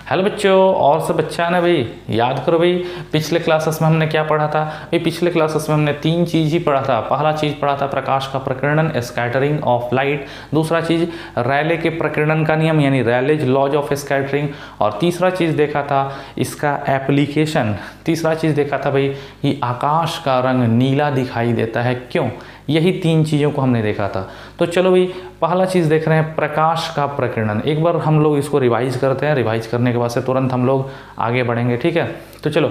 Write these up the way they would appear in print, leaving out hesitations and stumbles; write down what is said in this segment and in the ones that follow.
Hello बच्चों, और सब अच्छा है ना भाई। याद करो भाई, पिछले क्लासेस में हमने क्या पढ़ा था भाई। पिछले क्लासेस में हमने तीन चीज़ ही पढ़ा था। पहला चीज़ पढ़ा था प्रकाश का प्रकीर्णन, स्कैटरिंग ऑफ लाइट। दूसरा चीज़ रैले के प्रकीर्णन का नियम यानी रैलेज लॉज ऑफ स्कैटरिंग। और तीसरा चीज़ देखा था इसका एप्लीकेशन। तीसरा चीज़ देखा था भाई कि आकाश का रंग नीला दिखाई देता है क्यों। यही तीन चीज़ों को हमने देखा था। तो चलो भाई, पहला चीज़ देख रहे हैं प्रकाश का प्रकीर्णन। एक बार हम लोग इसको रिवाइज करते हैं। रिवाइज करने के बाद से तुरंत हम लोग आगे बढ़ेंगे, ठीक है। तो चलो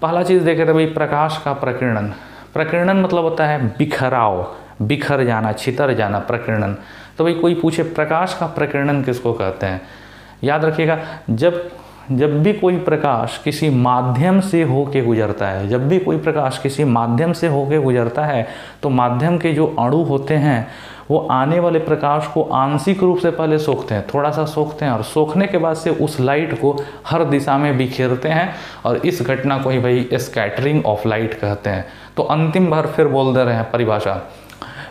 पहला चीज़ देख रहे हैं भाई, प्रकाश का प्रकीर्णन। प्रकीर्णन मतलब होता है बिखराव, बिखर जाना, छितर जाना, प्रकीर्णन। तो भाई कोई पूछे प्रकाश का प्रकीर्णन किसको कहते हैं, याद रखिएगा, जब भी कोई प्रकाश किसी माध्यम से होके गुजरता है, जब भी कोई प्रकाश किसी माध्यम से होके गुजरता है तो माध्यम के जो अणु होते हैं वो आने वाले प्रकाश को आंशिक रूप से पहले सोखते हैं, थोड़ा सा सोखते हैं, और सोखने के बाद से उस लाइट को हर दिशा में बिखेरते हैं। और इस घटना को ही भाई स्कैटरिंग ऑफ लाइट कहते हैं। तो अंतिम बार फिर बोल दे रहे हैं परिभाषा,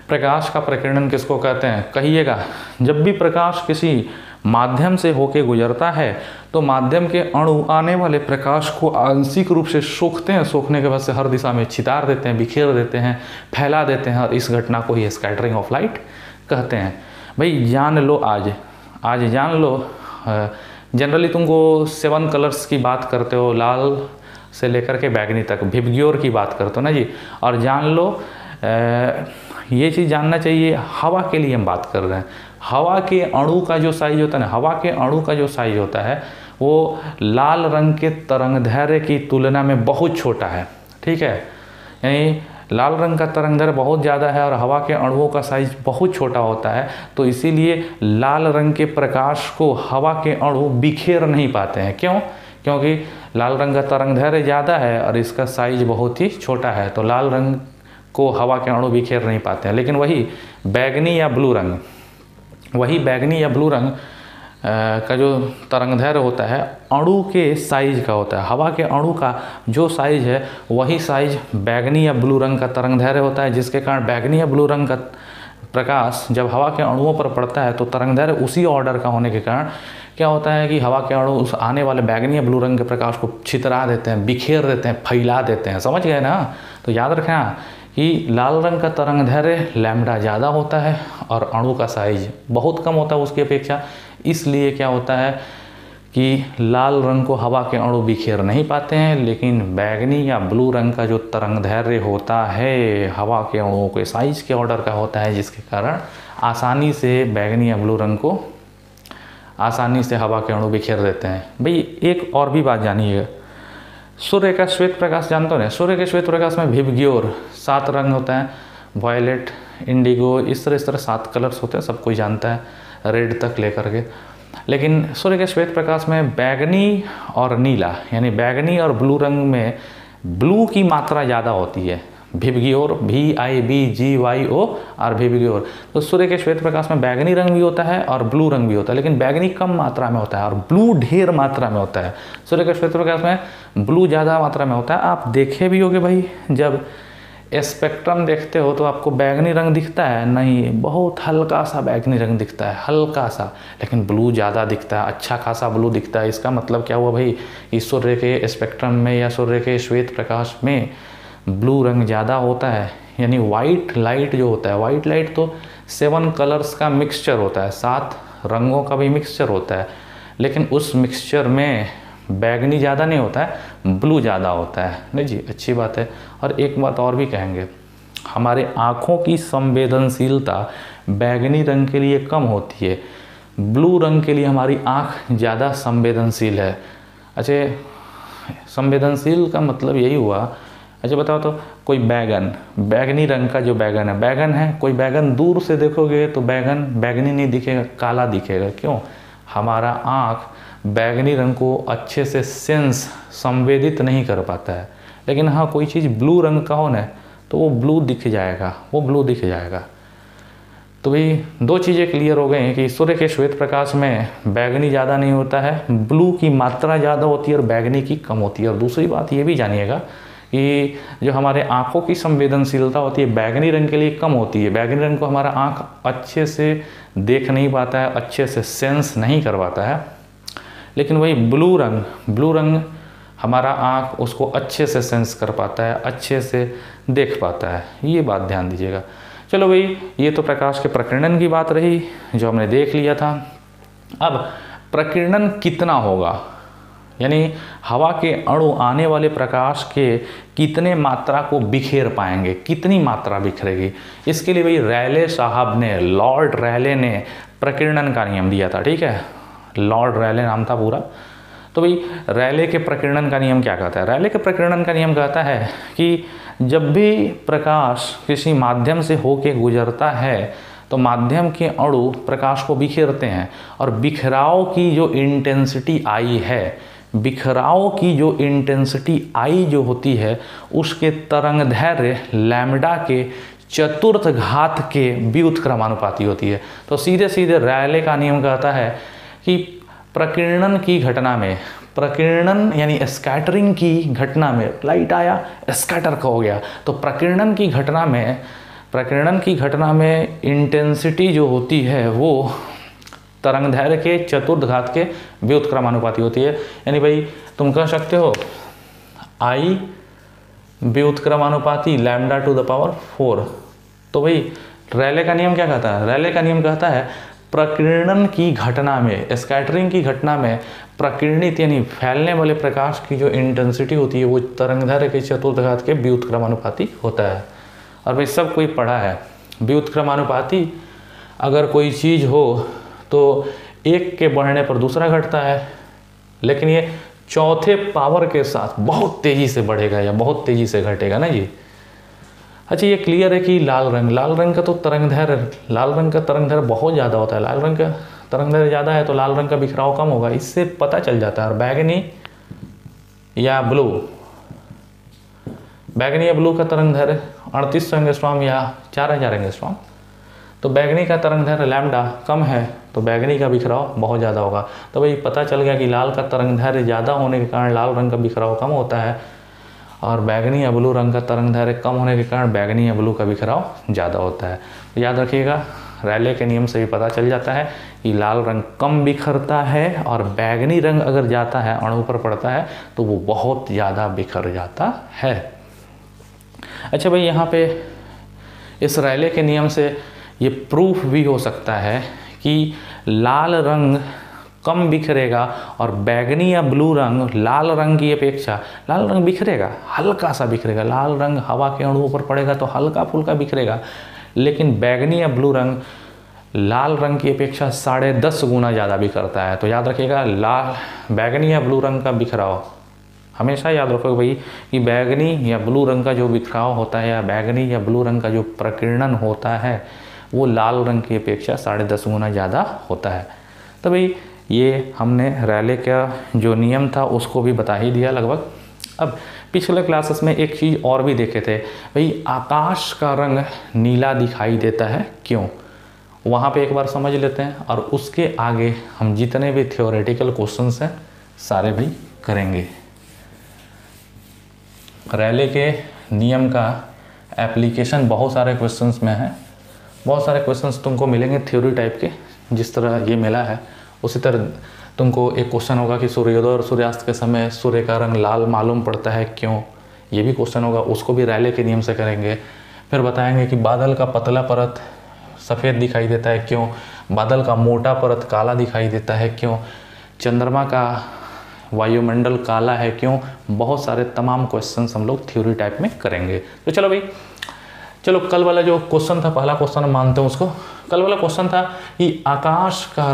प्रकाश का प्रकीर्णन किसको कहते हैं, कहिएगा। जब भी प्रकाश किसी माध्यम से होके गुजरता है तो माध्यम के अणु आने वाले प्रकाश को आंशिक रूप से सोखते हैं, सोखने के बाद से हर दिशा में छितार देते हैं, बिखेर देते हैं, फैला देते हैं, और इस घटना को ही स्कैटरिंग ऑफ लाइट कहते हैं। भाई जान लो, आज जान लो। जनरली तुमको 7 कलर्स की बात करते हो, लाल से लेकर के बैगनी तक, विबग्योर की बात करते हो ना जी। और जान लो, ये चीज़ जानना चाहिए, हवा के लिए हम बात कर रहे हैं। हवा के अणु का जो साइज होता है ना, हवा के अणु का जो साइज होता है वो लाल रंग के तरंगदैर्घ्य की तुलना में बहुत छोटा है, ठीक है। यानी लाल रंग का तरंगदैर्घ्य बहुत ज़्यादा है और हवा के अणुओं का साइज बहुत छोटा होता है। तो इसीलिए लाल रंग के प्रकाश को हवा के अणु बिखेर नहीं पाते हैं। क्यों? क्योंकि लाल रंग का तरंगदैर्घ्य ज़्यादा है और इसका साइज बहुत ही छोटा है, तो लाल रंग को हवा के अणु बिखेर नहीं पाते हैं। लेकिन वही बैगनी या ब्लू रंग, का जो तरंगदैर्घ्य होता है अणु के साइज का होता है। हवा के अणु का जो साइज है वही साइज बैगनी या ब्लू रंग का तरंगदैर्घ्य होता है, जिसके कारण बैगनी या ब्लू रंग का प्रकाश जब हवा के अणुओं पर पड़ता है तो तरंगदैर्घ्य उसी ऑर्डर का होने के कारण क्या होता है कि हवा के अणु उस आने वाले बैगनी या ब्लू रंग के प्रकाश को छितरा देते हैं, बिखेर देते हैं, फैला देते हैं। समझ गए ना। तो याद रखना कि लाल रंग का तरंगदैर्घ्य लैम्डा ज़्यादा होता है और अणु का साइज बहुत कम होता है उसकी अपेक्षा। इसलिए क्या होता है कि लाल रंग को हवा के अणु बिखेर नहीं पाते हैं, लेकिन बैगनी या ब्लू रंग का जो तरंगदैर्घ्य होता है हवा के अणुओं के साइज के ऑर्डर का होता है, जिसके कारण आसानी से बैगनी या ब्लू रंग को आसानी से हवा के अणु बिखेर देते हैं। भाई एक और भी बात जानिएगा, सूर्य का श्वेत प्रकाश जानते हो ना। सूर्य के श्वेत प्रकाश में विबग्योर 7 रंग होता है, वायलेट, इंडिगो, इस तरह 7 कलर्स होते हैं, सब कोई जानता है, रेड तक लेकर के। लेकिन सूर्य के श्वेत प्रकाश में बैगनी और नीला यानी बैगनी और ब्लू रंग में ब्लू की मात्रा ज़्यादा होती है। विबग्योर, VIBGYO और विबग्योर। तो सूर्य के श्वेत प्रकाश में बैगनी रंग भी होता है और ब्लू रंग भी होता है, लेकिन बैगनी कम मात्रा में होता है और ब्लू ढेर मात्रा में होता है। सूर्य के श्वेत प्रकाश में ब्लू ज़्यादा मात्रा में होता है। आप देखे भी होगे भाई, जब स्पेक्ट्रम देखते हो तो आपको बैगनी रंग दिखता है नहीं, बहुत हल्का सा बैगनी रंग दिखता है, हल्का सा, लेकिन ब्लू ज़्यादा दिखता है, अच्छा खासा ब्लू दिखता है। इसका मतलब क्या हुआ भाई, इस सूर्य के स्पेक्ट्रम में या सूर्य के श्वेत प्रकाश में ब्लू रंग ज़्यादा होता है। यानी वाइट लाइट जो होता है, वाइट लाइट तो 7 कलर्स का मिक्सचर होता है, 7 रंगों का भी मिक्सचर होता है, लेकिन उस मिक्सचर में बैगनी ज़्यादा नहीं होता है, ब्लू ज़्यादा होता है। नहीं जी, अच्छी बात है। और एक बात और भी कहेंगे, हमारे आँखों की संवेदनशीलता बैगनी रंग के लिए कम होती है, ब्लू रंग के लिए हमारी आँख ज़्यादा संवेदनशील है। अच्छा, संवेदनशील का मतलब यही हुआ। अच्छा बताओ तो, कोई बैगन, बैगनी रंग का जो बैगन है, कोई बैगन दूर से देखोगे तो बैगन बैगनी नहीं दिखेगा, काला दिखेगा। क्यों? हमारा आँख बैगनी रंग को अच्छे से संवेदित नहीं कर पाता है। लेकिन हाँ, कोई चीज़ ब्लू रंग का हो ना तो वो ब्लू दिख जाएगा, तो भाई 2 चीज़ें क्लियर हो गई कि सूर्य के श्वेत प्रकाश में बैगनी ज़्यादा नहीं होता है, ब्लू की मात्रा ज़्यादा होती है और बैगनी की कम होती है। और दूसरी बात ये भी जानिएगा कि जो हमारे आँखों की संवेदनशीलता होती है बैगनी रंग के लिए कम होती है। बैगनी रंग को हमारा आँख अच्छे से देख नहीं पाता है, अच्छे से सेंस नहीं कर पाता है, लेकिन वही ब्लू रंग हमारा आँख उसको अच्छे से सेंस कर पाता है, अच्छे से देख पाता है, ये बात ध्यान दीजिएगा। चलो भाई, ये तो प्रकाश के प्रकीर्णन की बात रही जो हमने देख लिया था। अब प्रकीर्णन कितना होगा, यानी हवा के अणु आने वाले प्रकाश के कितने मात्रा को बिखेर पाएंगे, कितनी मात्रा बिखरेगी, इसके लिए भाई रैले साहब ने, लॉर्ड रैले ने प्रकीर्णन का नियम दिया था। ठीक है, लॉर्ड रैले नाम था पूरा। तो भाई रैले के प्रकीर्णन का नियम क्या कहता है? रैले के प्रकीर्णन का नियम कहता है कि जब भी प्रकाश किसी माध्यम से होके गुजरता है तो माध्यम के अणु प्रकाश को बिखेरते हैं, और बिखराव की जो इंटेंसिटी आई है, बिखराव की जो इंटेंसिटी आई जो होती है, उसके तरंगदैर्घ्य लैम्डा के चतुर्थ घात के व्युत्क्रमानुपाती होती है। तो सीधे सीधे रैले का नियम कहता है कि प्रकीर्णन की घटना में, प्रकीर्णन यानी स्कैटरिंग की घटना में, लाइट आया स्कैटर का हो गया, तो प्रकीर्णन की घटना में इंटेंसिटी जो होती है वो तरंगदैर्घ्य के चतुर्थ घात के व्युत्क्रमानुपाती होती है। यानी भाई तुम कह सकते हो I व्युत्क्रमानुपाती लैम्डा टू द पावर 4। तो भाई रैले का नियम क्या कहता है? रैले का नियम कहता है प्रकीर्णन की घटना में, स्कैटरिंग की घटना में प्रकीर्णित यानी फैलने वाले प्रकाश की जो इंटेंसिटी होती है वो तरंगदैर्घ्य के चतुर्थ घात के व्युत्क्रमानुपाती होता है। और भाई सब कोई पढ़ा है, व्युत्क्रमानुपाती अगर कोई चीज़ हो तो एक के बढ़ने पर दूसरा घटता है, लेकिन ये चौथे पावर के साथ बहुत तेज़ी से बढ़ेगा या बहुत तेज़ी से घटेगा ना जी। अच्छा, ये क्लियर है कि लाल रंग का तो तरंगदैर्घ्य बहुत ज़्यादा होता है, लाल रंग का तरंगदैर्घ्य ज़्यादा है तो लाल रंग का बिखराव कम होगा, इससे पता चल जाता है। और बैगनी या ब्लू का तरंगदैर्घ्य 3800 एंगस्ट्रॉम या 4000 एंगस्ट्रॉम, तो बैगनी का तरंगदैर्घ्य लैम्डा कम है तो बैगनी का बिखराव बहुत ज़्यादा होगा। तो भाई पता चल गया कि लाल का तरंगदैर्घ्य ज़्यादा होने के कारण लाल रंग का बिखराव कम होता है, और बैगनी या ब्लू रंग का तरंगदैर्घ्य कम होने के कारण बैगनी या ब्लू का बिखराव ज़्यादा होता है। तो याद रखिएगा, रैले के नियम से भी पता चल जाता है कि लाल रंग कम बिखरता है, और बैगनी रंग अगर जाता है, अणु पर पड़ता है, तो वो बहुत ज़्यादा बिखर जाता है। अच्छा भाई, यहाँ पे इस रैले के नियम से ये प्रूफ भी हो सकता है कि लाल रंग कम बिखरेगा और बैगनी या ब्लू रंग लाल रंग की अपेक्षा, लाल रंग बिखरेगा, हल्का सा बिखरेगा, लाल रंग हवा के अणुओं पर पड़ेगा तो हल्का फुल्का बिखरेगा, लेकिन बैगनी या ब्लू रंग लाल रंग की अपेक्षा 10.5 गुना ज़्यादा बिखरता है। तो याद रखिएगा, बैगनी या ब्लू रंग का बिखराव हमेशा याद रखोगे भाई कि बैगनी या ब्लू रंग का जो बिखराव होता है या बैगनी या ब्लू रंग का जो प्रकीर्णन होता है वो लाल रंग की अपेक्षा 10.5 गुना ज़्यादा होता है। तो भाई ये हमने रैले का जो नियम था उसको भी बता ही दिया लगभग। अब पिछले क्लासेस में एक चीज़ और भी देखे थे भाई, आकाश का रंग नीला दिखाई देता है क्यों, वहाँ पे एक बार समझ लेते हैं, और उसके आगे हम जितने भी थ्योरेटिकल क्वेश्चंस हैं सारे भी करेंगे। रैले के नियम का एप्लीकेशन बहुत सारे क्वेश्चंस में है, बहुत सारे क्वेश्चंस तुमको मिलेंगे थ्योरी टाइप के, जिस तरह ये मिला है उसी तरह तुमको एक क्वेश्चन होगा कि सूर्योदय और सूर्यास्त के समय सूर्य का रंग लाल मालूम पड़ता है क्यों, ये भी क्वेश्चन होगा, उसको भी रैले के नियम से करेंगे। फिर बताएंगे कि बादल का पतला परत सफ़ेद दिखाई देता है क्यों, बादल का मोटा परत काला दिखाई देता है क्यों, चंद्रमा का वायुमंडल काला है क्यों, बहुत सारे तमाम क्वेश्चंस हम लोग थ्योरी टाइप में करेंगे। तो चलो भाई, चलो कल वाला जो क्वेश्चन था, पहला क्वेश्चन हम मानते हैं उसको, कल वाला क्वेश्चन था कि आकाश का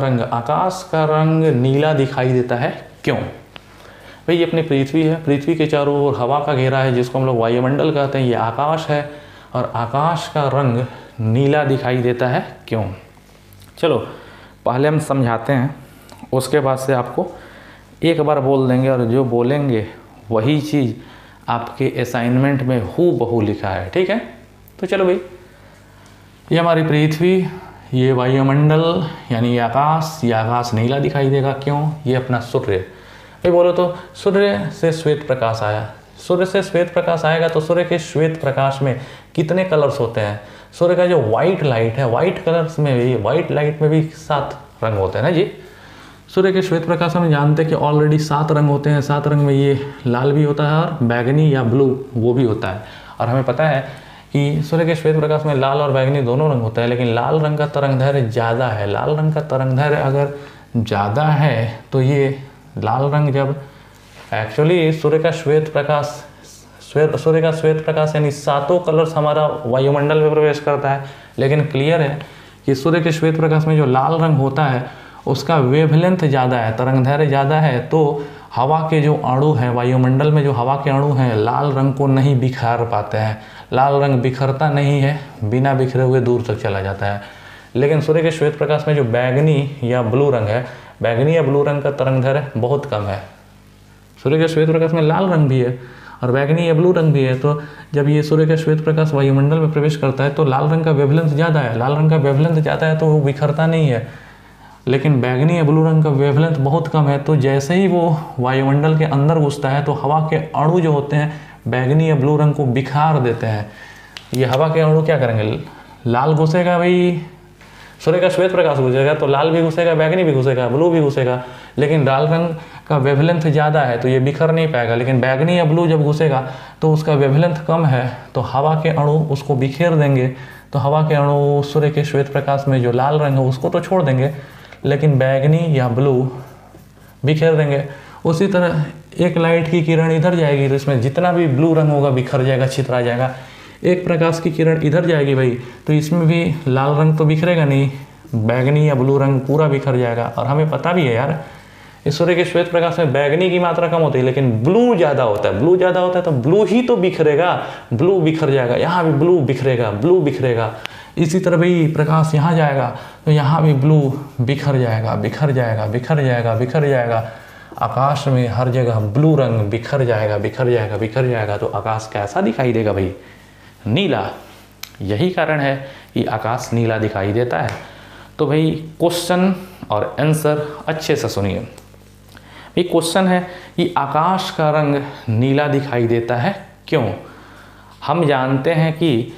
रंग नीला दिखाई देता है क्यों। भाई ये अपनी पृथ्वी है, पृथ्वी के चारों ओर हवा का घेरा है जिसको हम लोग वायुमंडल कहते हैं, ये आकाश है, और आकाश का रंग नीला दिखाई देता है क्यों। चलो पहले हम समझाते हैं, उसके बाद से आपको एक बार बोल देंगे, और जो बोलेंगे वही चीज़ आपके असाइनमेंट में हूबहू लिखा है, ठीक है। तो चलो भाई, ये हमारी पृथ्वी, ये वायुमंडल यानी ये आकाश नीला दिखाई देगा क्यों, ये अपना सूर्य। भाई बोलो तो सूर्य से श्वेत प्रकाश आया, सूर्य से श्वेत प्रकाश आएगा तो सूर्य के श्वेत प्रकाश में कितने कलर्स होते हैं, सूर्य का जो वाइट लाइट है, वाइट कलर्स में भी, वाइट लाइट में भी 7 रंग होते हैं ना जी। सूर्य के श्वेत प्रकाश में जानते हैं कि ऑलरेडी 7 रंग होते हैं। 7 रंग में ये लाल भी होता है और बैगनी या ब्लू वो भी होता है। और हमें पता है कि सूर्य के श्वेत प्रकाश में लाल और बैगनी दोनों रंग होता है, लेकिन लाल रंग का तरंगदैर्घ्य ज़्यादा है। लाल रंग का तरंगदैर्घ्य अगर ज़्यादा है तो ये लाल रंग जब एक्चुअली सूर्य का श्वेत प्रकाश यानी 7 कलर्स हमारा वायुमंडल में प्रवेश करता है, लेकिन क्लियर है कि सूर्य के श्वेत प्रकाश में जो लाल रंग होता है उसका वेवलेंथ ज़्यादा है, तरंगदैर्घ्य ज़्यादा है, तो हवा के जो अणु हैं वायुमंडल में, जो हवा के अणु हैं लाल रंग को नहीं बिखार पाते हैं। लाल रंग बिखरता नहीं है, बिना बिखरे हुए दूर तक चला जाता है। लेकिन सूर्य के श्वेत प्रकाश में जो बैगनी या ब्लू रंग है, बैगनी या ब्लू रंग का तरंगदैर्घ्य बहुत कम है। सूर्य के श्वेत प्रकाश में लाल रंग भी है और बैगनी या ब्लू रंग भी है, तो जब ये सूर्य का श्वेत प्रकाश वायुमंडल में प्रवेश करता है तो लाल रंग का वेवलेंथ ज़्यादा है। लाल रंग का वेवलेंथ ज़्यादा है तो वो बिखरता नहीं है, लेकिन बैगनी या ब्लू रंग का वेवलेंथ बहुत कम है, तो जैसे ही वो वायुमंडल के अंदर घुसता है तो हवा के अणु जो होते हैं बैगनी या ब्लू रंग को बिखार देते हैं। ये हवा के अणु क्या करेंगे, लाल घुसेगा भाई, सूर्य का श्वेत प्रकाश घुसेगा तो लाल भी घुसेगा, बैगनी भी घुसेगा, ब्लू भी घुसेगा, लेकिन लाल रंग का वेवलेंथ ज़्यादा है तो ये बिखर नहीं पाएगा। लेकिन बैगनी या ब्लू जब घुसेगा तो उसका वेवलेंथ कम है तो हवा के अणु उसको बिखेर देंगे, तो हवा के अणु सूर्य के श्वेत प्रकाश में जो लाल रंग है उसको तो छोड़ देंगे, लेकिन बैगनी या ब्लू बिखेर देंगे। उसी तरह एक लाइट की किरण इधर जाएगी तो इसमें जितना भी ब्लू रंग होगा बिखर जाएगा, छितरा जाएगा। एक प्रकाश की किरण इधर जाएगी भाई तो इसमें भी लाल रंग तो बिखरेगा नहीं, बैगनी या ब्लू रंग पूरा बिखर जाएगा। और हमें पता भी है यार इस सूर्य के श्वेत प्रकाश में बैगनी की मात्रा कम होती है लेकिन ब्लू ज़्यादा होता है। ब्लू ज़्यादा होता है तो ब्लू ही तो बिखरेगा, ब्लू बिखर जाएगा, यहाँ भी ब्लू बिखरेगा, ब्लू बिखरेगा। इसी तरह भाई प्रकाश यहाँ जाएगा तो यहाँ भी ब्लू बिखर जाएगा, बिखर जाएगा, बिखर जाएगा, बिखर जाएगा। आकाश में हर जगह ब्लू रंग बिखर जाएगा, बिखर जाएगा, बिखर जाएगा, तो आकाश कैसा दिखाई देगा भाई, नीला। यही कारण है कि आकाश नीला दिखाई देता है। तो भाई क्वेश्चन और आंसर अच्छे से सुनिए। भाई क्वेश्चन है कि आकाश का रंग नीला दिखाई देता है क्यों। हम जानते हैं कि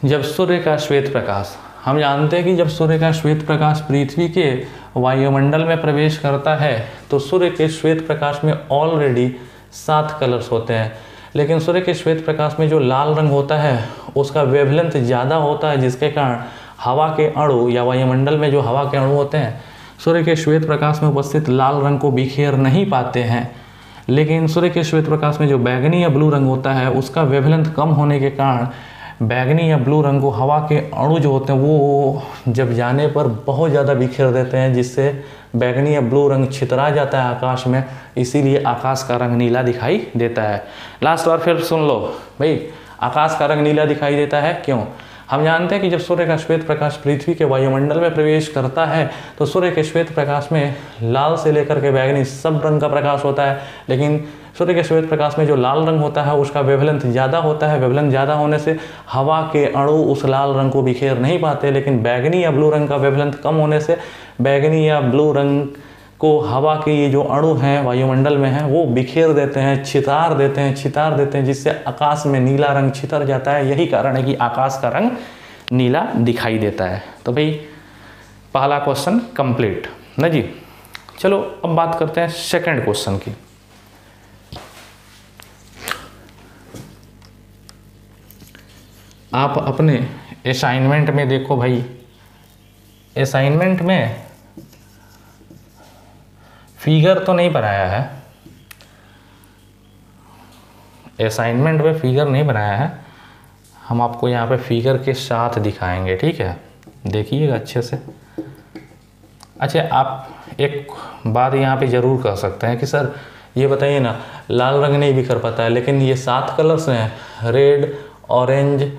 जब सूर्य का श्वेत प्रकाश, हम जानते हैं कि जब सूर्य का श्वेत प्रकाश पृथ्वी के वायुमंडल में प्रवेश करता है तो सूर्य के श्वेत प्रकाश में ऑलरेडी 7 कलर्स होते हैं, लेकिन सूर्य के श्वेत प्रकाश में जो लाल रंग होता है उसका वेवलेंथ ज़्यादा होता है, जिसके कारण हवा के अणु या वायुमंडल में जो हवा के अणु होते हैं सूर्य के श्वेत प्रकाश में उपस्थित लाल रंग को बिखेर नहीं पाते हैं। लेकिन सूर्य के श्वेत प्रकाश में जो बैगनी या ब्लू रंग होता है उसका वेवलेंथ कम होने के कारण बैगनी या ब्लू रंग को हवा के अणु जो होते हैं वो जब जाने पर बहुत ज़्यादा बिखेर देते हैं, जिससे बैगनी या ब्लू रंग छितरा जाता है आकाश में, इसीलिए आकाश का रंग नीला दिखाई देता है। लास्ट बार फिर सुन लो भाई, आकाश का रंग नीला दिखाई देता है क्यों। हम जानते हैं कि जब सूर्य का श्वेत प्रकाश पृथ्वी के वायुमंडल में प्रवेश करता है तो सूर्य के श्वेत प्रकाश में लाल से लेकर के बैगनी सब रंग का प्रकाश होता है, लेकिन सूर्य के श्वेत प्रकाश में जो लाल रंग होता है उसका वेवलेंथ ज़्यादा होता है। वेवलेंथ ज़्यादा होने से हवा के अणु उस लाल रंग को बिखेर नहीं पाते, लेकिन बैगनी या ब्लू रंग का वेवलेंथ कम होने से बैगनी या ब्लू रंग को हवा के ये जो अणु हैं वायुमंडल में हैं वो बिखेर देते हैं, छितार देते हैं, छितार देते हैं, जिससे आकाश में नीला रंग छितर जाता है। यही कारण है कि आकाश का रंग नीला दिखाई देता है। तो भाई पहला क्वेश्चन कंप्लीट ना जी। चलो अब बात करते हैं सेकंड क्वेश्चन की। आप अपने असाइनमेंट में देखो भाई, असाइनमेंट में फिगर तो नहीं बनाया है, असाइनमेंट में फिगर नहीं बनाया है, हम आपको यहाँ पे फिगर के साथ दिखाएंगे, ठीक है, देखिएगा अच्छे से। अच्छा आप एक बात यहाँ पे ज़रूर कर सकते हैं कि सर ये बताइए ना, लाल रंग नहीं बिखर पाता है, लेकिन ये 7 कलर्स हैं, रेड, ऑरेंज,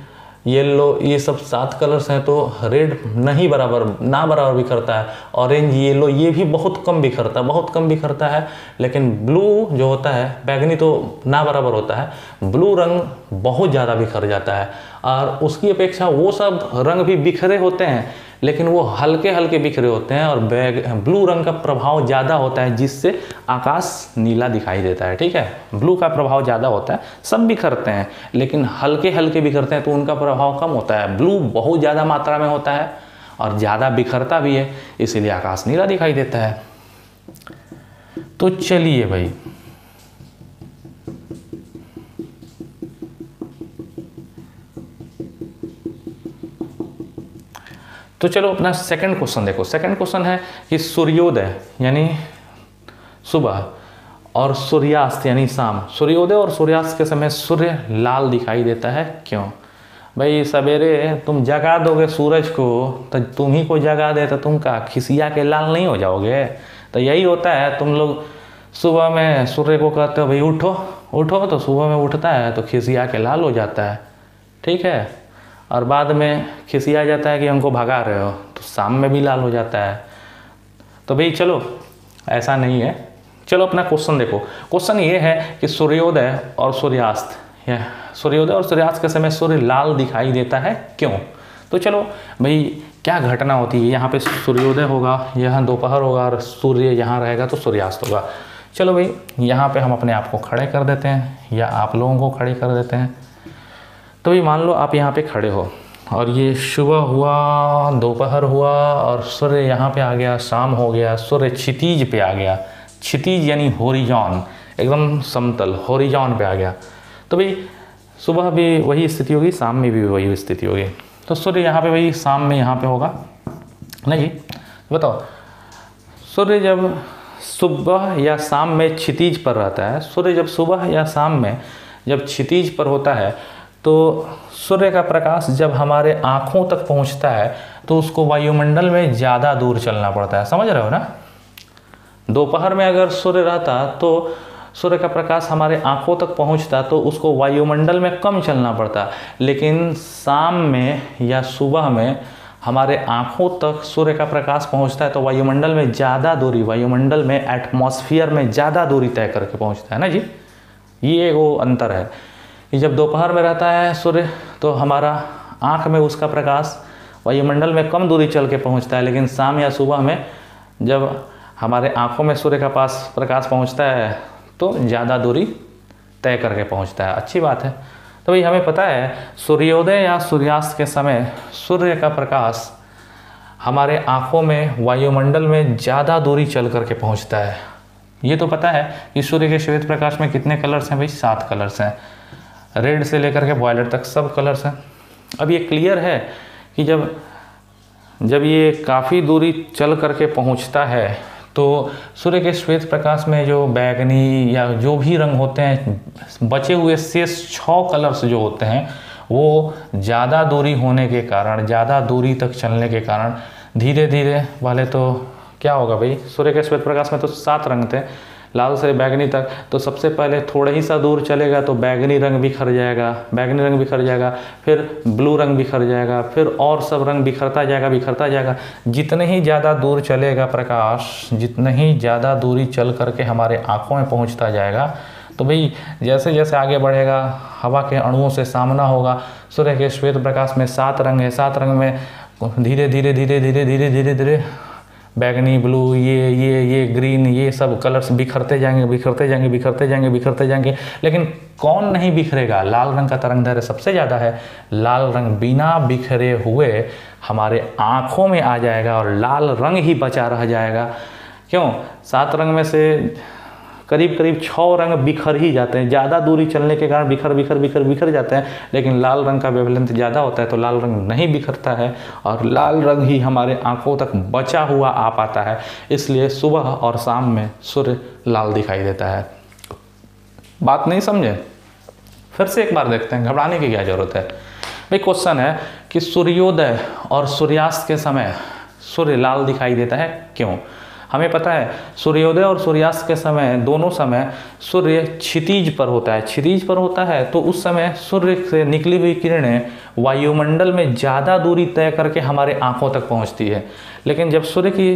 येलो, ये सब 7 कलर्स हैं, तो रेड नहीं बराबर बिखरता है, ऑरेंज, येलो ये भी बहुत कम बिखरता है, लेकिन ब्लू जो होता है, बैगनी तो ना बराबर होता है, ब्लू रंग बहुत ज़्यादा बिखर जाता है। और उसकी अपेक्षा वो सब रंग भी बिखरे होते हैं, लेकिन वो हल्के हल्के बिखरे होते हैं और ब्लू रंग का प्रभाव ज़्यादा होता है, जिससे आकाश नीला दिखाई देता है, ठीक है। ब्लू का प्रभाव ज़्यादा होता है, सब बिखरते हैं लेकिन हल्के हल्के बिखरते हैं तो उनका प्रभाव कम होता है। ब्लू बहुत ज़्यादा मात्रा में होता है और ज़्यादा बिखरता भी है, इसीलिए आकाश नीला दिखाई देता है। तो चलिए भाई, तो चलो अपना सेकंड क्वेश्चन देखो। सेकंड क्वेश्चन है कि सूर्योदय यानी सुबह और सूर्यास्त यानी शाम, सूर्योदय और सूर्यास्त के समय सूर्य लाल दिखाई देता है क्यों? भाई सवेरे तुम जगा दोगे सूरज को तो तुम ही को जगा दे तो तुम का खिसिया के लाल नहीं हो जाओगे? तो यही होता है, तुम लोग सुबह में सूर्य को कहते हो भाई उठो उठो, तो सुबह में उठता है तो खिसिया के लाल हो जाता है, ठीक है, और बाद में खिसिया जाता है कि हमको भगा रहे हो, तो शाम में भी लाल हो जाता है। तो भाई चलो ऐसा नहीं है। चलो अपना क्वेश्चन देखो। क्वेश्चन ये है कि सूर्योदय और सूर्यास्त या सूर्योदय और सूर्यास्त के समय सूर्य लाल दिखाई देता है क्यों? तो चलो भाई क्या घटना होती है, यहाँ पे सूर्योदय होगा, यहाँ दोपहर होगा और सूर्य यहाँ रहेगा तो सूर्यास्त होगा। चलो भाई यहाँ पे हम अपने आप को खड़े कर देते हैं या आप लोगों को खड़े कर देते हैं। तो भाई मान लो आप यहाँ पे खड़े हो और ये सुबह हुआ, दोपहर हुआ और सूर्य यहाँ पे आ गया, शाम हो गया, सूर्य क्षितिज पे आ गया। क्षितिज यानी होरिजॉन, एकदम समतल होरिजॉन पे आ गया। तो भाई सुबह भी वही स्थिति होगी, शाम में भी वही स्थिति होगी। तो सूर्य यहाँ पे भाई शाम में यहाँ पे होगा ना जी? बताओ, सूर्य जब सुबह या शाम में क्षितिज पर रहता है, सूर्य जब सुबह या शाम में जब क्षितिज पर होता है तो सूर्य का प्रकाश जब हमारे आँखों तक पहुँचता है तो उसको वायुमंडल में ज़्यादा दूर चलना पड़ता है। समझ रहे हो ना? दोपहर में अगर सूर्य रहता तो सूर्य का प्रकाश हमारे आँखों तक पहुँचता तो उसको वायुमंडल में कम चलना पड़ता, लेकिन शाम में या सुबह में हमारे आँखों तक सूर्य का प्रकाश पहुँचता है तो वायुमंडल में ज़्यादा दूरी, वायुमंडल में एटमॉस्फेयर में ज़्यादा दूरी तय करके पहुँचता है ना जी। ये वो अंतर है कि जब दोपहर में रहता है सूर्य तो हमारा आँख में उसका प्रकाश वायुमंडल में कम दूरी चल के पहुँचता है, लेकिन शाम या सुबह में जब हमारे आँखों में सूर्य का पास प्रकाश पहुँचता है तो ज़्यादा दूरी तय करके पहुँचता है। अच्छी बात है। तो भाई हमें पता है सूर्योदय या सूर्यास्त के समय सूर्य का प्रकाश हमारे आँखों में वायुमंडल में ज़्यादा दूरी चल करके पहुँचता है। ये तो पता है कि सूर्य के श्वेत प्रकाश में कितने कलर्स हैं भाई? 7 कलर्स हैं, रेड से लेकर के वायलेट तक सब कलर्स हैं। अब ये क्लियर है कि जब ये काफ़ी दूरी चल करके पहुँचता है तो सूर्य के श्वेत प्रकाश में जो बैगनी या जो भी रंग होते हैं, बचे हुए शेष 6 कलर्स जो होते हैं वो ज़्यादा दूरी होने के कारण, ज़्यादा दूरी तक चलने के कारण धीरे धीरे वाले, तो क्या होगा भाई? सूर्य के श्वेत प्रकाश में तो 7 रंग थे, लाल से बैगनी तक, तो सबसे पहले थोड़ा ही सा दूर चलेगा तो बैगनी रंग बिखर जाएगा, बैगनी रंग बिखर जाएगा, फिर ब्लू रंग बिखर जाएगा, फिर और सब रंग बिखरता जाएगा बिखरता जाएगा। जितने ही ज़्यादा दूर चलेगा प्रकाश, जितने ही ज़्यादा दूरी चल करके हमारे आँखों में पहुँचता जाएगा, तो भाई जैसे जैसे आगे बढ़ेगा हवा के अणुओं से सामना होगा। सूर्य के श्वेत प्रकाश में 7 रंग है, 7 रंग में धीरे धीरे धीरे धीरे धीरे धीरे धीरे बैगनी, ब्लू, ये ग्रीन, ये सब कलर्स बिखरते जाएंगे बिखरते जाएंगे बिखरते जाएंगे बिखरते जाएंगे। लेकिन कौन नहीं बिखरेगा? लाल रंग का तरंगदैर्घ्य सबसे ज़्यादा है। लाल रंग बिना बिखरे हुए हमारे आँखों में आ जाएगा और लाल रंग ही बचा रह जाएगा। क्यों? 7 रंग में से करीब करीब 6 रंग बिखर ही जाते हैं, ज़्यादा दूरी चलने के कारण बिखर बिखर बिखर बिखर जाते हैं, लेकिन लाल रंग का वेवलेंथ ज़्यादा होता है तो लाल रंग नहीं बिखरता है और लाल रंग ही हमारे आँखों तक बचा हुआ आ पाता है। इसलिए सुबह और शाम में सूर्य लाल दिखाई देता है। बात नहीं समझे? फिर से एक बार देखते हैं, घबराने की क्या ज़रूरत है भाई। क्वेश्चन है कि सूर्योदय और सूर्यास्त के समय सूर्य लाल दिखाई देता है क्यों? हमें पता है सूर्योदय और सूर्यास्त के समय, दोनों समय सूर्य क्षितिज पर होता है। क्षितिज पर होता है तो उस समय सूर्य से निकली हुई किरणें वायुमंडल में ज़्यादा दूरी तय करके हमारे आँखों तक पहुँचती है। लेकिन जब सूर्य की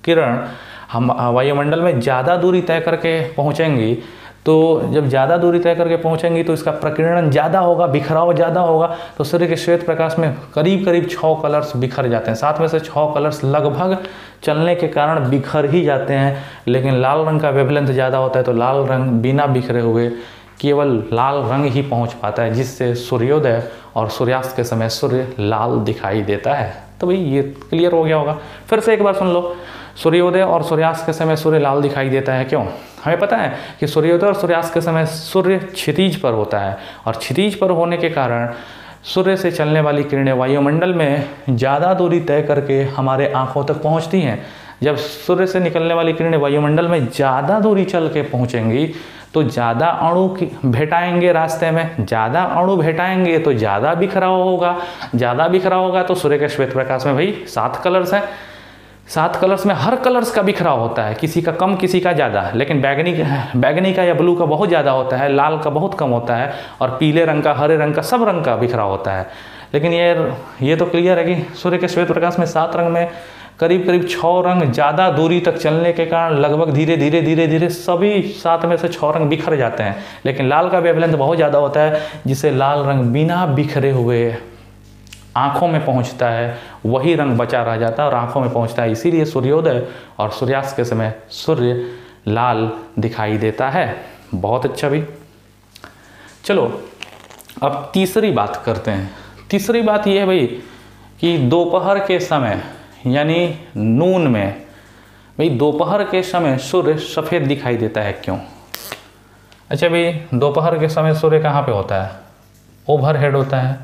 किरण हम वायुमंडल में ज़्यादा दूरी तय करके पहुँचेंगी, तो जब ज़्यादा दूरी तय करके पहुँचेंगी तो इसका प्रकीर्णन ज़्यादा होगा, बिखराव ज़्यादा होगा, तो सूर्य के श्वेत प्रकाश में करीब करीब 6 कलर्स बिखर जाते हैं। 7 में से 6 कलर्स लगभग चलने के कारण बिखर ही जाते हैं। लेकिन लाल रंग का वेवलेंथ ज़्यादा होता है तो लाल रंग बिना बिखरे हुए केवल लाल रंग ही पहुंच पाता है, जिससे सूर्योदय और सूर्यास्त के समय सूर्य लाल दिखाई देता है। तो भाई ये क्लियर हो गया होगा। फिर से एक बार सुन लो, सूर्योदय और सूर्यास्त के समय सूर्य लाल दिखाई देता है क्यों? हमें पता है कि सूर्योदय और सूर्यास्त के समय सूर्य क्षितिज पर होता है, और क्षितिज पर होने के कारण सूर्य से चलने वाली किरणें वायुमंडल में ज़्यादा दूरी तय करके हमारे आँखों तक पहुँचती हैं। जब सूर्य से निकलने वाली किरणें वायुमंडल में ज़्यादा दूरी चल के पहुँचेंगी तो ज़्यादा अणु भेटाएंगे रास्ते में, ज़्यादा अणु भेटाएंगे तो ज़्यादा बिखराव होगा, ज़्यादा बिखराव होगा तो सूर्य के श्वेत प्रकाश में भाई 7 कलर्स हैं, 7 कलर्स में हर कलर्स का बिखराव होता है, किसी का कम किसी का ज़्यादा, लेकिन बैगनी का या ब्लू का बहुत ज़्यादा होता है, लाल का बहुत कम होता है, और पीले रंग का, हरे रंग का, सब रंग का बिखराव होता है। लेकिन ये तो क्लियर है कि सूर्य के श्वेत प्रकाश में 7 रंग में करीब करीब 6 रंग ज़्यादा दूरी तक चलने के कारण लगभग धीरे धीरे सभी 7 में से 6 रंग बिखर जाते हैं। लेकिन लाल का वेवलेंथ बहुत ज़्यादा होता है, जिससे लाल रंग बिना बिखरे हुए आँखों में पहुँचता है, वही रंग बचा रह जाता है और आँखों में पहुँचता है। इसीलिए सूर्योदय और सूर्यास्त के समय सूर्य लाल दिखाई देता है। बहुत अच्छा भी। चलो अब तीसरी बात करते हैं। तीसरी बात ये है भाई कि दोपहर के समय यानी नून में, भाई दोपहर के समय सूर्य सफ़ेद दिखाई देता है क्यों? अच्छा भाई, दोपहर के समय सूर्य कहाँ पे होता है? ओवरहेड होता है,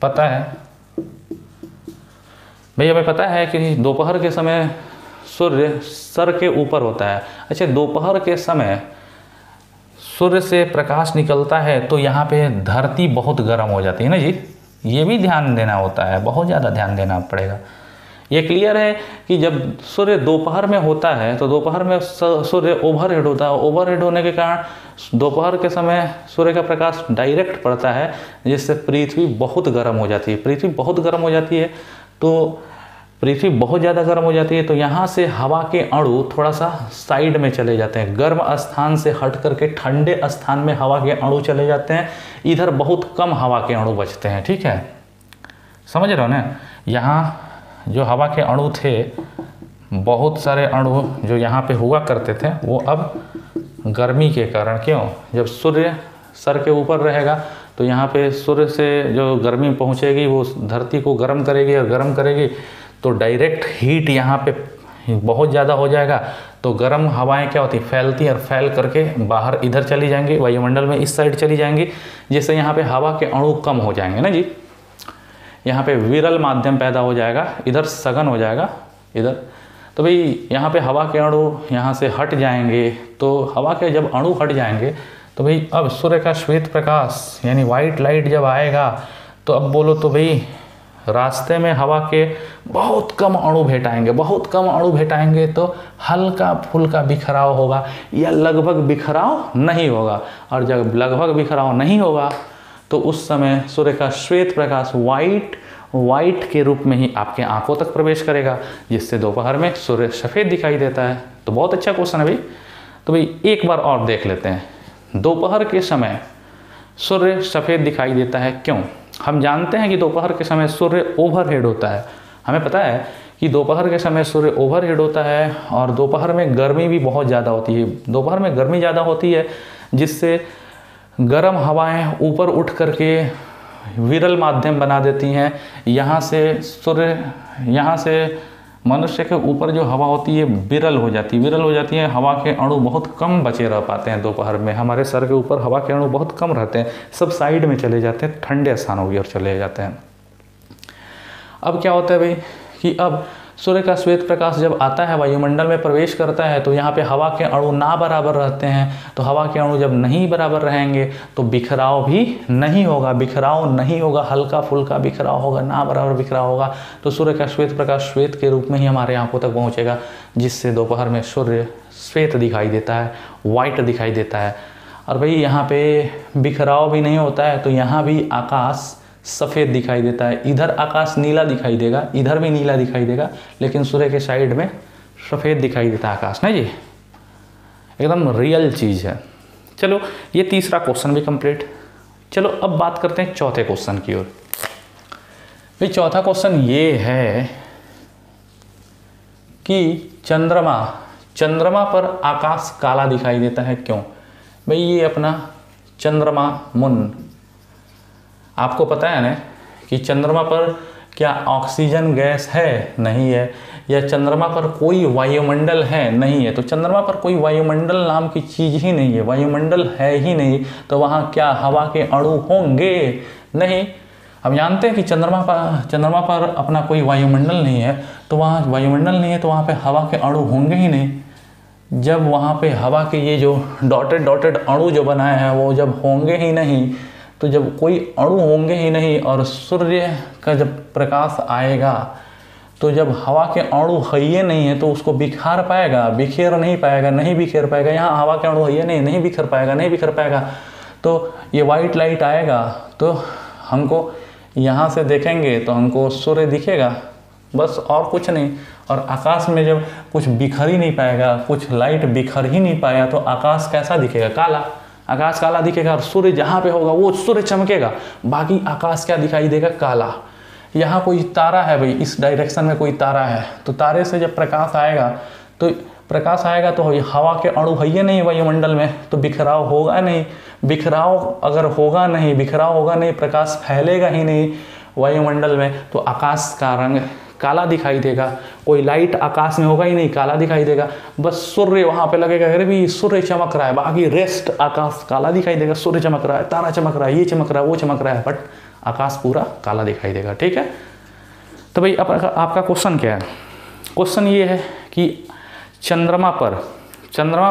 पता है भाई, हमें पता है कि दोपहर के समय सूर्य सर के ऊपर होता है। अच्छा, दोपहर के समय सूर्य से प्रकाश निकलता है तो यहाँ पे धरती बहुत गर्म हो जाती है ना जी, ये भी ध्यान देना होता है, बहुत ज़्यादा ध्यान देना पड़ेगा। ये क्लियर है कि जब सूर्य दोपहर में होता है तो दोपहर में सूर्य ओवरहेड होता है, ओवरहेड होने के कारण दोपहर के समय सूर्य का प्रकाश डायरेक्ट पड़ता है, जिससे पृथ्वी बहुत गर्म हो जाती है। पृथ्वी बहुत गर्म हो जाती है तो पृथ्वी बहुत ज़्यादा गर्म हो जाती है तो यहाँ से हवा के अणु थोड़ा सा साइड में चले जाते हैं, गर्म स्थान से हट करके ठंडे स्थान में हवा के अणु चले जाते हैं। इधर बहुत कम हवा के अणु बचते हैं, ठीक है, समझ रहे हो ना। यहाँ जो हवा के अणु थे, बहुत सारे अणु जो यहाँ पे हुआ करते थे, वो अब गर्मी के कारण, क्यों, जब सूर्य सर के ऊपर रहेगा तो यहाँ पे सूर्य से जो गर्मी पहुँचेगी वो धरती को गर्म करेगी, और गर्म करेगी तो डायरेक्ट हीट यहाँ पे बहुत ज़्यादा हो जाएगा। तो गर्म हवाएं क्या होती, फैलती हैं और फैल करके बाहर इधर चली जाएंगी, वायुमंडल में इस साइड चली जाएंगी, जिससे यहाँ पे हवा के अणु कम हो जाएंगे ना जी। यहाँ पे विरल माध्यम पैदा हो जाएगा, इधर सघन हो जाएगा इधर। तो भाई यहाँ पे हवा के अणु यहाँ से हट जाएंगे, तो हवा के जब अणु हट जाएंगे तो भाई अब सूर्य का श्वेत प्रकाश यानी वाइट लाइट जब आएगा तो अब बोलो तो भाई रास्ते में हवा के बहुत कम अणु भेटाएंगे, बहुत कम अणु भेटाएंगे तो हल्का फुल्का बिखराव होगा या लगभग बिखराव नहीं होगा। और जब लगभग बिखराव नहीं होगा तो उस समय सूर्य का श्वेत प्रकाश वाइट के रूप में ही आपके आंखों तक प्रवेश करेगा, जिससे दोपहर में सूर्य सफ़ेद दिखाई देता है। तो बहुत अच्छा क्वेश्चन है भाई। तो भाई एक बार और देख लेते हैं, दोपहर के समय सूर्य सफ़ेद दिखाई देता है क्यों? हम जानते हैं कि दोपहर के समय सूर्य ओवरहेड होता है। हमें पता है कि दोपहर के समय सूर्य ओवरहेड होता है और दोपहर में गर्मी भी बहुत ज़्यादा होती है। दोपहर में गर्मी ज़्यादा होती है जिससे गर्म हवाएं ऊपर उठ करके विरल माध्यम बना देती हैं। यहाँ से मनुष्य के ऊपर जो हवा होती है विरल हो जाती है, हवा के अणु बहुत कम बचे रह पाते हैं दोपहर में। हमारे सर के ऊपर हवा के अणु बहुत कम रहते हैं, सब साइड में चले जाते हैं, ठंडे स्थानों की ओर चले जाते हैं। अब क्या होता है भाई कि अब सूर्य का श्वेत प्रकाश जब आता है, वायुमंडल में प्रवेश करता है, तो यहाँ पे हवा के अणु ना बराबर रहते हैं। तो हवा के अणु जब नहीं बराबर रहेंगे तो बिखराव भी नहीं होगा, हल्का फुल्का बिखराव होगा, ना बराबर बिखराव होगा। तो सूर्य का श्वेत प्रकाश श्वेत के रूप में ही हमारे आंखों तक पहुँचेगा, जिससे दोपहर में सूर्य श्वेत दिखाई देता है, वाइट दिखाई देता है। और भाई यहाँ पे बिखराव भी नहीं होता है तो यहाँ भी आकाश सफ़ेद दिखाई देता है। इधर आकाश नीला दिखाई देगा, इधर भी नीला दिखाई देगा, लेकिन सूर्य के साइड में सफ़ेद दिखाई देता है आकाश ना जी। एकदम रियल चीज़ है। चलो ये तीसरा क्वेश्चन भी कंप्लीट। चलो अब बात करते हैं चौथे क्वेश्चन की ओर। भाई चौथा क्वेश्चन ये है कि चंद्रमा पर आकाश काला दिखाई देता है क्यों? भाई ये अपना चंद्रमा मुन। आपको पता है ना कि चंद्रमा पर क्या ऑक्सीजन गैस है? नहीं है। या चंद्रमा पर कोई वायुमंडल है? नहीं है। तो चंद्रमा पर कोई वायुमंडल नाम की चीज़ ही नहीं है, वायुमंडल है ही नहीं, तो वहाँ क्या हवा के अणु होंगे? नहीं। हम जानते हैं कि चंद्रमा पर अपना कोई वायुमंडल नहीं है, तो वहाँ वायुमंडल नहीं है तो वहाँ पे हवा के अणु होंगे ही नहीं। जब वहाँ पे हवा के ये जो डॉटेड अणु जो बनाए हैं वो जब होंगे ही नहीं, तो जब कोई अणु होंगे ही नहीं और सूर्य का जब प्रकाश आएगा तो जब हवा के अणु है नहीं है तो उसको बिखेर पाएगा? बिखेर नहीं पाएगा, नहीं बिखेर पाएगा। यहाँ हवा के अणु है नहीं बिखर पाएगा, नहीं बिखर पाएगा। तो ये वाइट लाइट आएगा तो हमको यहाँ से देखेंगे तो हमको सूर्य दिखेगा, बस और कुछ नहीं। और आकाश में जब कुछ बिखर ही नहीं पाएगा, कुछ लाइट बिखर ही नहीं पाया तो आकाश कैसा दिखेगा? काला। आकाश काला दिखेगा और सूर्य जहाँ पे होगा वो सूर्य चमकेगा, बाकी आकाश क्या दिखाई देगा? काला। यहाँ कोई तारा है भाई, इस डायरेक्शन में कोई तारा है, तो तारे से जब प्रकाश आएगा तो हवा के अणु है नहीं वायुमंडल में, तो बिखराव होगा नहीं। बिखराव होगा नहीं, प्रकाश फैलेगा ही नहीं वायुमंडल में, तो आकाश का रंग काला दिखाई देगा। कोई लाइट आकाश में होगा ही नहीं, काला दिखाई देगा। बस सूर्य वहाँ पे लगेगा, अरे भी सूर्य चमक रहा है, बाकी रेस्ट आकाश काला दिखाई देगा। सूर्य चमक रहा है, तारा चमक रहा है, ये चमक रहा है, वो चमक रहा है, बट आकाश पूरा काला दिखाई देगा। ठीक है। तो भाई आपका क्वेश्चन क्या है? क्वेश्चन ये है कि चंद्रमा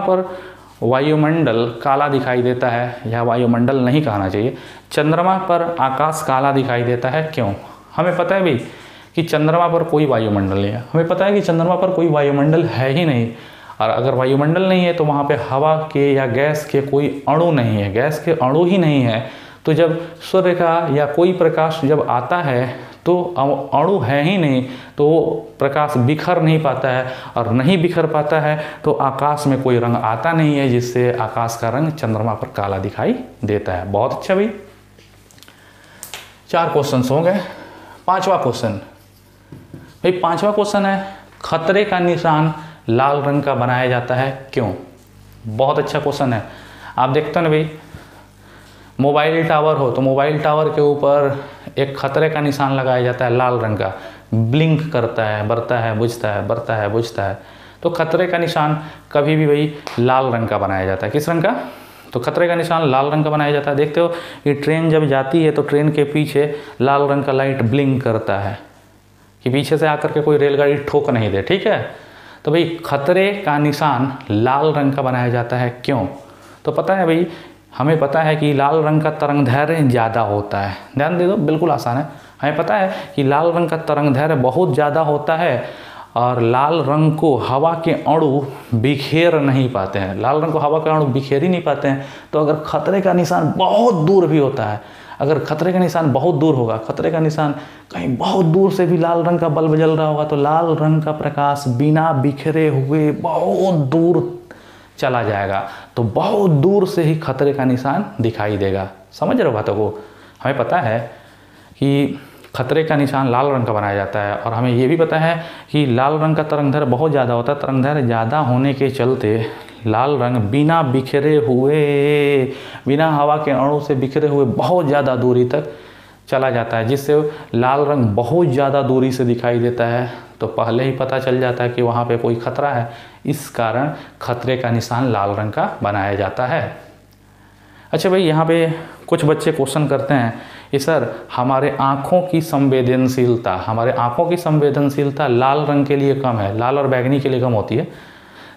पर वायुमंडल काला दिखाई देता है, या वायुमंडल नहीं कहना चाहिए, चंद्रमा पर आकाश काला दिखाई देता है, क्यों? हमें पता है भाई कि चंद्रमा पर कोई वायुमंडल नहीं है, हमें पता है कि चंद्रमा पर कोई वायुमंडल है ही नहीं, और अगर वायुमंडल नहीं है तो वहाँ पे हवा के या गैस के कोई अणु नहीं है, गैस के अणु ही नहीं है। तो जब सूर्य का या कोई प्रकाश जब आता है तो अणु है ही नहीं, तो प्रकाश बिखर नहीं पाता है, और नहीं बिखर पाता है तो आकाश में कोई रंग आता नहीं है, जिससे आकाश का रंग चंद्रमा पर काला दिखाई देता है। बहुत अच्छा भाई, 4 क्वेश्चन हो गए। 5वां क्वेश्चन भाई, 5वां क्वेश्चन है, खतरे का निशान लाल रंग का बनाया जाता है, क्यों? बहुत अच्छा क्वेश्चन है। आप देखते हो ना भाई, मोबाइल टावर हो तो मोबाइल टावर के ऊपर एक खतरे का निशान लगाया जाता है लाल रंग का, ब्लिंक करता है, बढ़ता है, बुझता है, बढ़ता है, बुझता है। तो खतरे का निशान कभी भी भाई लाल रंग का बनाया जाता है। किस रंग का? तो खतरे का निशान लाल रंग का बनाया जाता है। देखते हो कि ट्रेन जब जाती है तो ट्रेन के पीछे लाल रंग का लाइट ब्लिंक करता है कि पीछे से आकर के कोई रेलगाड़ी ठोक नहीं दे। ठीक है। तो भाई खतरे का निशान लाल रंग का बनाया जाता है, क्यों? तो पता है भाई, हमें पता है कि लाल रंग का तरंग दैर्घ्य ज़्यादा होता है। ध्यान दे दो, बिल्कुल आसान है। हमें पता है कि लाल रंग का तरंग दैर्घ्य बहुत ज़्यादा होता है, और लाल रंग को हवा के अणु बिखेर नहीं पाते हैं, लाल रंग को हवा के अणु बिखेर ही नहीं पाते हैं। तो अगर खतरे का निशान बहुत दूर भी होता है, अगर खतरे का निशान बहुत दूर होगा, खतरे का निशान कहीं बहुत दूर से भी लाल रंग का बल्ब जल रहा होगा, तो लाल रंग का प्रकाश बिना बिखरे हुए बहुत दूर चला जाएगा, तो बहुत दूर से ही खतरे का निशान दिखाई देगा। समझ रहे हो बातों को? हमें पता है कि खतरे का निशान लाल रंग का बनाया जाता है, और हमें ये भी पता है कि लाल रंग का तरंग दैर्घ्य बहुत ज़्यादा होता है। तरंग दैर्घ्य ज़्यादा होने के चलते लाल रंग बिना बिखरे हुए, बिना हवा के अणु से बिखरे हुए बहुत ज़्यादा दूरी तक चला जाता है, जिससे लाल रंग बहुत ज़्यादा दूरी से दिखाई देता है। तो पहले ही पता चल जाता है कि वहाँ पे कोई खतरा है, इस कारण खतरे का निशान लाल रंग का बनाया जाता है। अच्छा भाई, यहाँ पे कुछ बच्चे क्वेश्चन करते हैं कि सर हमारे आँखों की संवेदनशीलता लाल रंग के लिए कम है, लाल और बैंगनी के लिए कम होती है।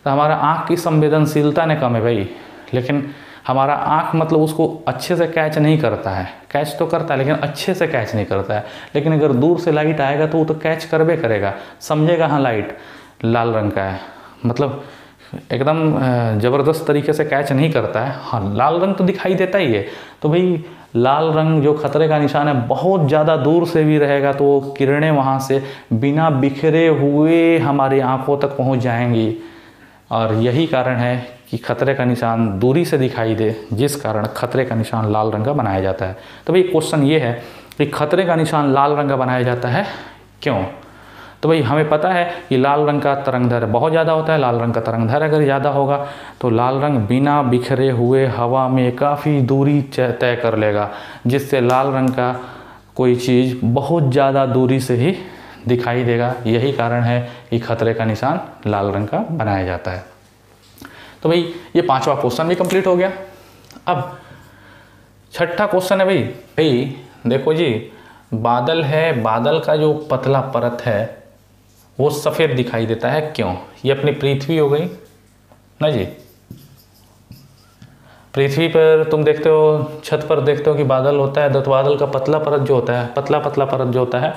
तो हमारा आँख की संवेदनशीलता ने कम है भाई, लेकिन हमारा आँख मतलब उसको अच्छे से कैच नहीं करता है, कैच तो करता है लेकिन अच्छे से कैच नहीं करता है। लेकिन अगर दूर से लाइट आएगा तो वो तो कैच करबे करेगा, समझेगा हाँ लाइट लाल रंग का है, मतलब एकदम ज़बरदस्त तरीके से कैच नहीं करता है, हाँ लाल रंग तो दिखाई देता ही है। तो भाई लाल रंग जो खतरे का निशान है, बहुत ज़्यादा दूर से भी रहेगा तो वो किरणें वहाँ से बिना बिखरे हुए हमारी आँखों तक पहुँच जाएंगी, और यही कारण है कि खतरे का निशान दूरी से दिखाई दे, जिस कारण खतरे का निशान लाल रंग का बनाया जाता है। तो भाई क्वेश्चन ये है कि खतरे का निशान लाल रंग का बनाया जाता है, क्यों? तो भाई हमें पता है कि लाल रंग का तरंगदैर्घ्य बहुत ज़्यादा होता है। लाल रंग का तरंगदैर्घ्य अगर ज़्यादा होगा तो लाल रंग बिना बिखरे हुए हवा में काफ़ी दूरी तय कर लेगा, जिससे लाल रंग का कोई चीज़ बहुत ज़्यादा दूरी से ही दिखाई देगा। यही कारण है कि खतरे का निशान लाल रंग का बनाया जाता है। तो भाई ये 5वां क्वेश्चन भी कंप्लीट हो गया। अब 6ठा क्वेश्चन है भाई देखो जी, बादल है, बादल का जो पतला परत है वो सफ़ेद दिखाई देता है, क्यों? ये अपनी पृथ्वी हो गई ना जी। पृथ्वी पर तुम देखते हो, छत पर देखते हो कि बादल होता है, तो बादल का पतला परत जो होता है, पतला परत जो होता है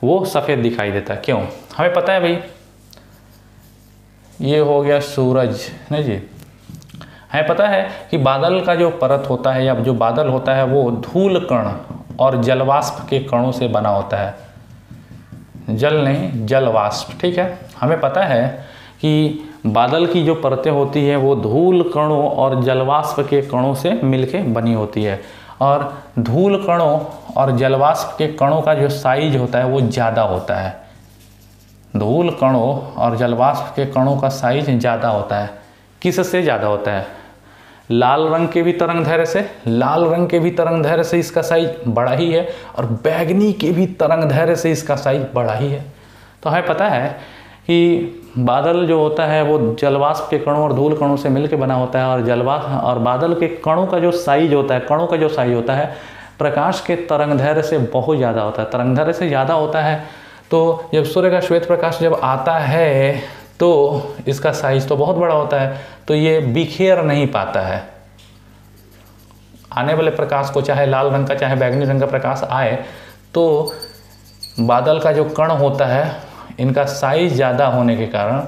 वो सफ़ेद दिखाई देता है, क्यों? हमें पता है भाई, ये हो गया सूरज ना जी। हमें पता है कि बादल का जो परत होता है या जो बादल होता है वो धूल कण और जलवाष्प के कणों से बना होता है, जल नहीं जलवाष्प, ठीक है। हमें पता है कि बादल की जो परतें होती हैं वो धूल कणों और जलवाष्प के कणों से मिलके बनी होती है, और धूल कणों और जलवाष्प के कणों का जो साइज होता है वो ज़्यादा होता है। धूल कणों और जलवाष्प के कणों का साइज ज़्यादा होता है। किससे ज़्यादा होता है? लाल रंग के भी तरंगदैर्घ्य से, लाल रंग के भी तरंगदैर्घ्य से इसका साइज बड़ा ही है, और बैगनी के भी तरंगदैर्घ्य से इसका साइज बड़ा ही है। तो हमें पता है कि बादल जो होता है वो जलवाष्प के कणों और धूल कणों से मिलकर बना होता है, और जलवाष्प और बादल के कणों का जो साइज होता है, कणों का जो साइज होता है प्रकाश के तरंगदैर्घ्य से बहुत ज़्यादा होता है, तरंगदैर्घ्य से ज़्यादा होता है। तो जब सूर्य का श्वेत प्रकाश जब आता है तो इसका साइज तो बहुत बड़ा होता है, तो ये बिखेर नहीं पाता है। आने वाले प्रकाश को, चाहे लाल रंग का चाहे बैगनी रंग का प्रकाश आए, तो बादल का जो कण होता है इनका साइज ज़्यादा होने के कारण,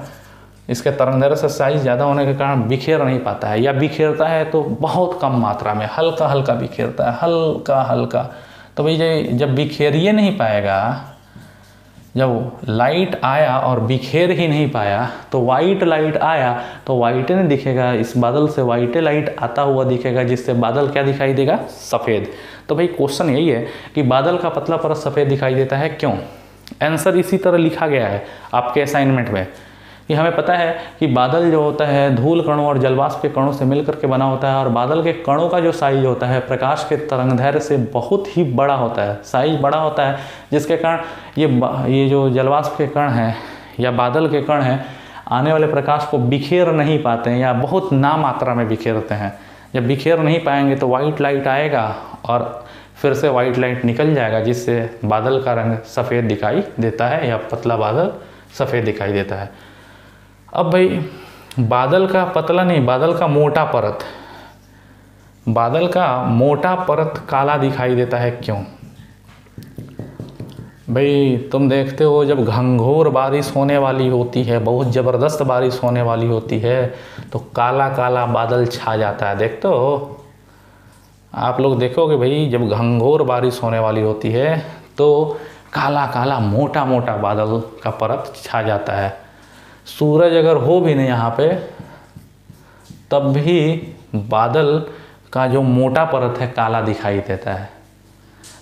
इसके तरंगदैर्घ्य से साइज ज़्यादा होने के कारण बिखेर नहीं पाता है, या बिखेरता है तो बहुत कम मात्रा में, हल्का हल्का बिखेरता है, हल्का हल्का। तो भाई जब बिखेरिए नहीं पाएगा, जब लाइट आया और बिखेर ही नहीं पाया, तो वाइट लाइट आया तो वाइट नहीं दिखेगा, इस बादल से वाइट लाइट आता हुआ दिखेगा, जिससे बादल क्या दिखाई देगा? सफ़ेद। तो भाई क्वेश्चन यही है कि बादल का पतला परत सफ़ेद दिखाई देता है, क्यों? आंसर इसी तरह लिखा गया है आपके असाइनमेंट में कि हमें पता है कि बादल जो होता है धूल कणों और जलवाष्प के कणों से मिलकर के बना होता है, और बादल के कणों का जो साइज होता है प्रकाश के तरंगदैर्घ्य से बहुत ही बड़ा होता है, साइज बड़ा होता है, जिसके कारण ये जो जलवाष्प के कण हैं या बादल के कण हैं आने वाले प्रकाश को बिखेर नहीं पाते हैं, या बहुत नाम मात्रा में बिखेरते हैं। जब बिखेर नहीं पाएंगे तो वाइट लाइट आएगा और फिर से वाइट लाइट निकल जाएगा, जिससे बादल का रंग सफ़ेद दिखाई देता है, या पतला बादल सफ़ेद दिखाई देता है। अब भाई बादल का पतला नहीं, बादल का मोटा परत, बादल का मोटा परत काला दिखाई देता है, क्यों? भाई तुम देखते हो जब घंघोर बारिश होने वाली होती है, बहुत ज़बरदस्त बारिश होने वाली होती है, तो काला काला बादल छा जाता है। देखते हो आप लोग, देखोगे भाई जब घंघोर बारिश होने वाली होती है तो काला काला मोटा मोटा बादल का परत छा जाता है। सूरज अगर हो भी नहीं यहाँ पे, तब भी बादल का जो मोटा परत है काला दिखाई देता है।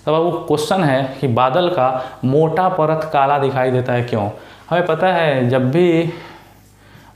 तब अब वो क्वेश्चन है कि बादल का मोटा परत काला दिखाई देता है, क्यों? हमें पता है जब भी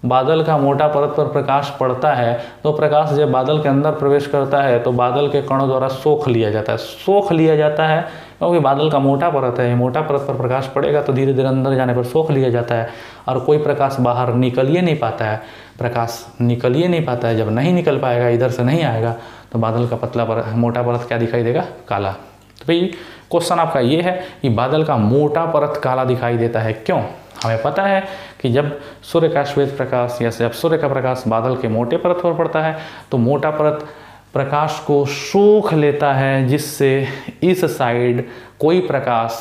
बादल का मोटा परत पर प्रकाश पड़ता है तो प्रकाश जब बादल के अंदर प्रवेश करता है तो बादल के कणों द्वारा सोख लिया जाता है, सोख लिया जाता है, क्योंकि बादल का मोटा परत है, मोटा परत पर प्रकाश पड़ेगा तो धीरे धीरे अंदर जाने पर सोख लिया जाता है, और कोई प्रकाश बाहर निकल ही नहीं पाता है, प्रकाश निकल ही नहीं पाता है। जब नहीं निकल पाएगा, इधर से नहीं आएगा, तो बादल का पतला परत, मोटा परत क्या दिखाई देगा? काला। तो भाई क्वेश्चन आपका ये है कि बादल का मोटा परत काला दिखाई देता है, क्यों? हमें पता है कि जब सूर्य का श्वेत प्रकाश या जब सूर्य का प्रकाश बादल के मोटे परत पर पड़ता है तो मोटा परत प्रकाश को सोख लेता है, जिससे इस साइड कोई प्रकाश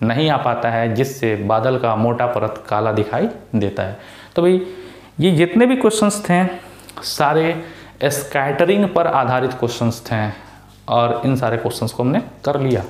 नहीं आ पाता है, जिससे बादल का मोटा परत काला दिखाई देता है। तो भाई ये जितने भी क्वेश्चंस थे सारे स्कैटरिंग पर आधारित क्वेश्चंस थे, और इन सारे क्वेश्चंस को हमने कर लिया।